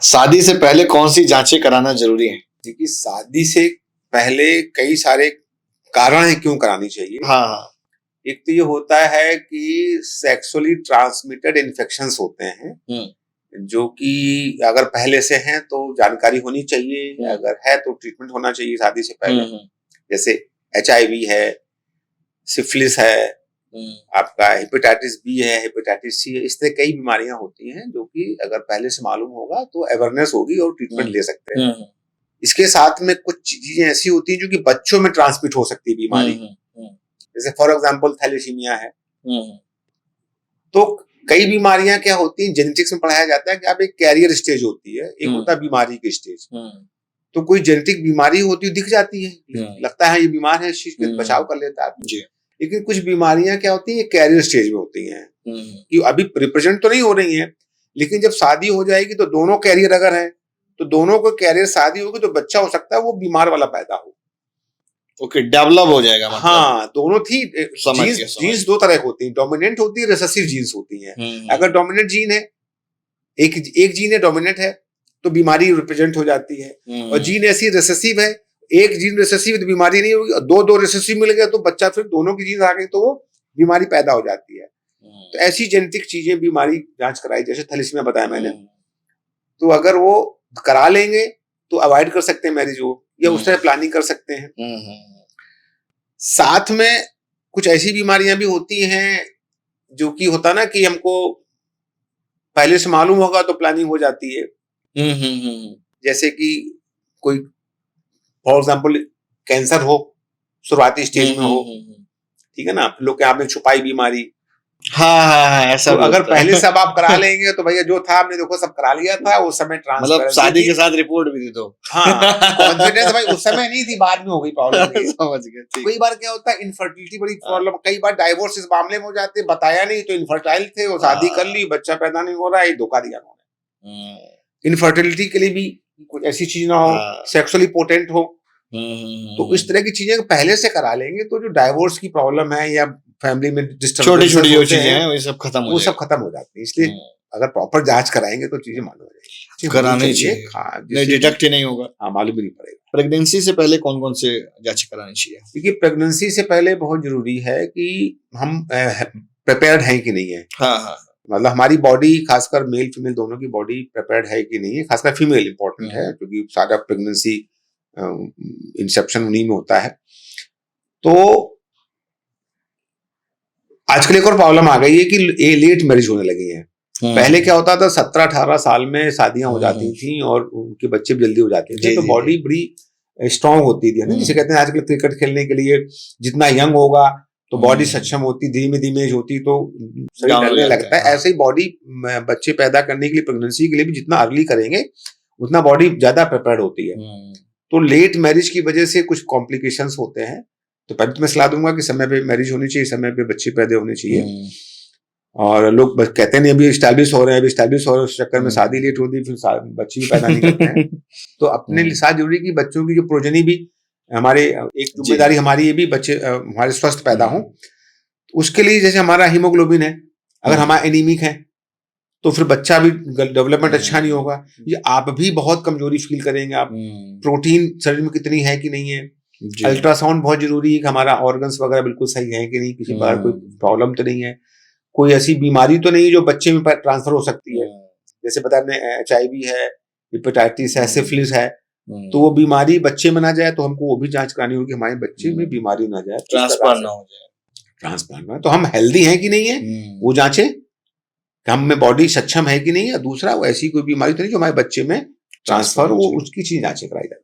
शादी से पहले कौन सी जांचें कराना जरूरी है? देखिए, शादी से पहले कई सारे कारण हैं क्यों करानी चाहिए। हाँ। एक तो ये होता है कि सेक्सुअली ट्रांसमिटेड इन्फेक्शंस होते हैं, जो कि अगर पहले से हैं तो जानकारी होनी चाहिए, अगर है तो ट्रीटमेंट होना चाहिए शादी से पहले। जैसे HIV है, सिफिलिस है, आपका हेपेटाइटिस बी है, हेपेटाइटिस सी है, इस तरह कई बीमारियां होती हैं जो कि अगर पहले से मालूम होगा तो अवेयरनेस होगी और ट्रीटमेंट ले सकते हैं। इसके साथ में कुछ चीजें ऐसी होती हैं जो कि बच्चों में ट्रांसमिट हो सकती है बीमारी, जैसे फॉर एग्जांपल थैलेसीमिया है। तो कई बीमारियां क्या होती हैं, जेनेटिक्स में पढ़ाया जाता है कि आप एक कैरियर स्टेज होती है, एक होता है बीमारी की स्टेज। तो कोई जेनेटिक बीमारी होती है दिख जाती है, लगता है ये बीमार है, इस चीज के बचाव कर लेता है। लेकिन कुछ बीमारियां क्या होती है, कैरियर स्टेज में होती हैं कि अभी रिप्रेजेंट तो नहीं हो रही हैं, लेकिन जब शादी हो जाएगी तो दोनों कैरियर अगर है तो दोनों को कैरियर, शादी होगी तो बच्चा हो सकता है वो बीमार वाला पैदा हो। ओके, डेवलप हो जाएगा मतलब। हाँ, दोनों थी जीन्स दो तरह की होती हैं, डोमिनेंट होती है, रिसेसिव जीन्स होती हैं। अगर डोमिनेंट जीन है, एक जीन है डोमिनेंट है तो बीमारी रिप्रेजेंट हो जाती है, और जीन ऐसी रिसेसिव है, एक जीन रिसेसिव तो बीमारी नहीं होगी, दो रिसेसिव मिल गए तो बच्चा, फिर दोनों की जीन आ गई तो वो बीमारी पैदा हो जाती है। तो ऐसी जेनेटिक चीजें बीमारी जांच कराई, जैसे थैलेसीमिया बताया मैंने, तो अगर वो करा लेंगे तो अवॉइड कर सकते हैं मैरिज वो, या उस तरह प्लानिंग कर सकते हैं। साथ में कुछ ऐसी बीमारियां भी होती हैं जो कि होता ना कि हमको पहले से मालूम होगा तो प्लानिंग हो जाती है। जैसे कि कोई फॉर एग्जाम्पल कैंसर हो, शुरुआती स्टेज में हो, ठीक है ना, लोग के यहाँ में छुपाई बीमारी। हाँ, ऐसा तो अगर पहले सब आप करा लेंगे तो भैया जो था आपने देखो सब करा लिया था, उस समय मतलब शादी के साथ रिपोर्ट भी दी तो। हाँ, कॉन्फिडेंस भाई उस समय नहीं थी, बाद में हो गई प्रॉब्लम। समझ गए। कई बार क्या होता है, इनफर्टिलिटी बड़ी प्रॉब्लम, कई बार डाइवोर्स इस मामले में हो जाते, बताया नहीं तो इनफर्टाइल थे, वो शादी कर ली, बच्चा पैदा नहीं हो रहा है, धोखा दिया उन्होंने। इनफर्टिलिटी के लिए भी कुछ ऐसी चीज ना हो, सेक्सुअली पोटेंट हो, तो इस तरह की चीजें पहले से करा लेंगे तो जो डाइवोर्स की प्रॉब्लम है या फैमिली में छोटी छोटी जो चीजें हैं वो सब खत्म हो जाती है। इसलिए अगर प्रॉपर जांच कराएंगे तो चीजें मालूम हो जाएगी, करानी चाहिए, डिटेक्ट ही नहीं होगा। हाँ, मालूम ही नहीं पड़ेगा। प्रेगनेंसी से पहले कौन कौन से जांच करानी चाहिए? क्योंकि प्रेगनेंसी से पहले बहुत जरूरी है कि हम प्रिपेयर्ड हैं कि नहीं है। हाँ, मतलब हमारी बॉडी, खासकर मेल फीमेल दोनों की बॉडी प्रिपेयर्ड है कि नहीं है, खासकर फीमेल इंपॉर्टेंट है क्योंकि सारा प्रेगनेंसी इंसेप्शन उन्हीं में होता है। तो आजकल एक और प्रॉब्लम आ गई है कि लेट मैरिज होने लगी है। पहले क्या होता था, 17-18 साल में शादियां हो जाती थी और उनके बच्चे भी जल्दी हो जाते थे, तो बॉडी बड़ी स्ट्रांग होती थी, ना, जिसे कहते हैं आजकल क्रिकेट खेलने के लिए जितना यंग होगा तो बॉडी सक्षम होती, धीमे धीमे होती तो शरीर ढलने लगता है। ऐसे ही बॉडी बच्चे पैदा करने के लिए, प्रेगनेंसी के लिए भी जितना अर्ली करेंगे उतना बॉडी ज्यादा प्रिपेयर्ड होती है। तो लेट मैरिज की वजह से कुछ कॉम्प्लिकेशंस होते हैं, तो पहले तो मैं सलाह दूंगा कि समय पे मैरिज होनी चाहिए, समय पे बच्चे पैदा होने चाहिए। और लोग कहते नहीं अभी एस्टैब्लिश हो रहे हैं, उस चक्कर में शादी लेट होती है, फिर बच्चे भी पैदा नहीं करते हैं। तो अपने लिए साथ जरूरी कि बच्चों की जो प्रोजनी भी हमारे, एक जिम्मेदारी हमारी ये भी बच्चे हमारे स्वस्थ पैदा हों। उसके लिए जैसे हमारा हीमोग्लोबिन है, अगर हमारा एनीमिक है तो फिर बच्चा भी डेवलपमेंट अच्छा नहीं होगा। ये आप भी बहुत कमजोरी फील करेंगे, आप प्रोटीन शरीर में कितनी है कि नहीं है। अल्ट्रासाउंड बहुत जरूरी है कि हमारा ऑर्गन्स वगैरह बिल्कुल सही है कि नहीं, किसी बार कोई प्रॉब्लम तो नहीं है, कोई ऐसी बीमारी तो नहीं जो बच्चे में ट्रांसफर हो सकती है। जैसे पता है HIV है, हेपेटाइटिस है, सिफिलिस है, तो वो बीमारी बच्चे में ना जाए तो हमको वो भी जांच करानी होगी, हमारे बच्चे में बीमारी ना जाए, ट्रांसप्लांट ना हो जाए। ट्रांसप्लांट में तो हम हेल्दी हैं कि नहीं है वो जांचे, हम में बॉडी सक्षम है कि नहीं है। दूसरा, वो ऐसी कोई बीमारी तो नहीं जो हमारे बच्चे में ट्रांसफर हो, उसकी चीज जांचें कराई जाती है।